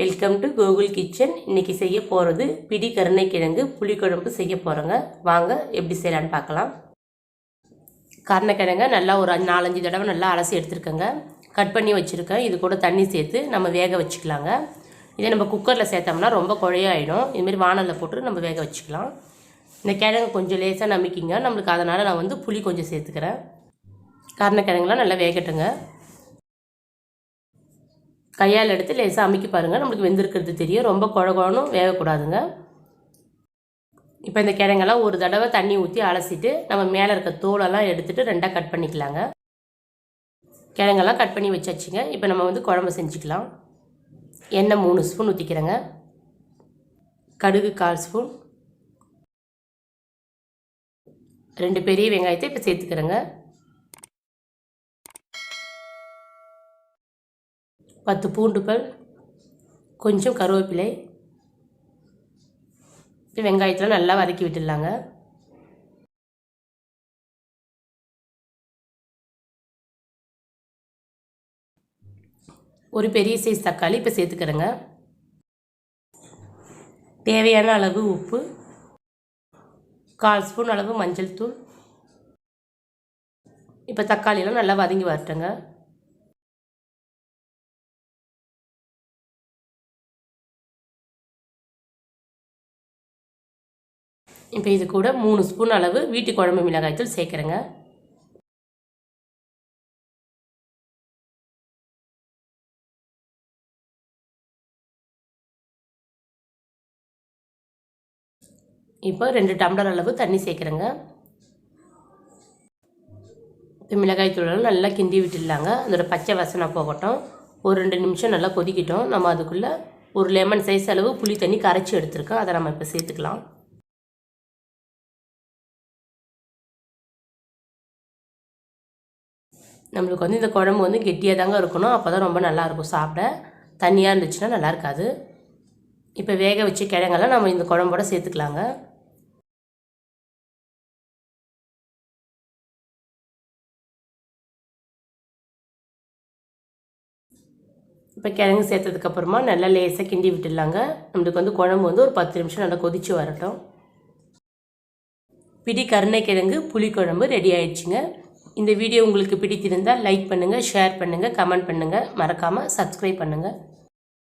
Welcome to Gokul kitchen. இன்றைக்கி செய்ய போகிறது பிடி கருணை கிழங்கு புளிக்குழம்பு செய்ய போகிறோங்க. வாங்க எப்படி செய்யலான்னு பார்க்கலாம். கருணைக்கிழங்க நல்லா ஒரு 4-5 தடவை நல்லா அலசி எடுத்துருக்கேங்க. கட் பண்ணி வச்சுருக்கேன். இது கூட தண்ணி சேர்த்து நம்ம வேக வச்சுக்கலாங்க. இதே நம்ம குக்கரில் சேர்த்தோம்னா ரொம்ப குழையாயிடும். இதுமாரி வானலில் போட்டு நம்ம வேக வச்சுக்கலாம். இந்த கிழங்கு கொஞ்சம் லேசாக நம்பிக்கிங்க நம்மளுக்கு. அதனால் நான் புளி கொஞ்சம் சேர்த்துக்கிறேன். கருணைக்கிழங்குலாம் நல்லா வேகட்டுங்க. கையால் எடுத்து லேசாக அமுக்கி பாருங்கள், நம்மளுக்கு வெந்திருக்கிறது தெரியும். ரொம்ப குழகுழனும் வேகக்கூடாதுங்க. இப்போ இந்த கிழங்கெல்லாம் ஒரு தடவை தண்ணி ஊற்றி அலசிட்டு நம்ம மேலே இருக்க தோலெல்லாம் எடுத்துகிட்டு 2ஆக கட் பண்ணிக்கலாங்க. கிழங்கெல்லாம் கட் பண்ணி வச்சாச்சுங்க. இப்போ நம்ம குழம்பு செஞ்சுக்கலாம். எண்ணெய் 3 ஸ்பூன் ஊற்றிக்கிறேங்க. கடுகு 1/4 ஸ்பூன், 2 பெரிய வெங்காயத்தை இப்போ சேர்த்துக்கிறேங்க. 10 பூண்டு பல், கொஞ்சம் கருவேப்பிலை. வெங்காயத்தில் நல்லா வதக்கி விட்டுடலாங்க. ஒரு பெரிய சைஸ் தக்காளி இப்போ சேர்த்துக்கிறேங்க. தேவையான அளவு உப்பு, 1/4 ஸ்பூன் அளவு மஞ்சள் தூள். இப்போ தக்காளியெல்லாம் நல்லா வதங்கி வரட்டுங்க. இப்போ இது கூட 3 ஸ்பூன் அளவு வீட்டு குழம்பு மிளகாய்த்தூள் சேர்க்குறேங்க. இப்போ 2 டம்ளர் அளவு தண்ணி சேர்க்குறேங்க. இப்போ மிளகாய்த்தூளெல்லாம் நல்லா கிண்டி விட்டுடலாங்க. அதோட பச்சை வாசனை போகட்டும். ஒரு 2 நிமிஷம் நல்லா கொதிக்கிட்டோம். நம்ம அதுக்குள்ளே ஒரு லெமன் சைஸ் அளவு புளி தண்ணி கரைச்சி எடுத்துருக்கோம். அதை நம்ம இப்போ சேர்த்துக்கலாம். நம்மளுக்கு இந்த குழம்பு கெட்டியாக தாங்க இருக்கணும். அப்போ தான் ரொம்ப நல்லாயிருக்கும் சாப்பிட. தண்ணியாக இருந்துச்சுன்னா நல்லா இருக்காது. இப்போ வேக வச்சு கிழங்கெல்லாம் நம்ம இந்த குழம்போட சேர்த்துக்கலாங்க. இப்போ கிழங்கு சேர்த்ததுக்கப்புறமா நல்லா லேசாக கிண்டி விட்டுடலாங்க. நம்மளுக்கு குழம்பு ஒரு 10 நிமிஷம் நல்லா கொதித்து வரட்டும். பிடி கருணை கிழங்கு புளிக்குழம்பு ரெடி ஆயிடுச்சுங்க. இந்த வீடியோ உங்களுக்கு பிடித்திருந்தால் லைக் பண்ணுங்கள், ஷேர் பண்ணுங்கள், கமெண்ட் பண்ணுங்கள். மறக்காமல் சப்ஸ்கிரைப் பண்ணுங்கள்.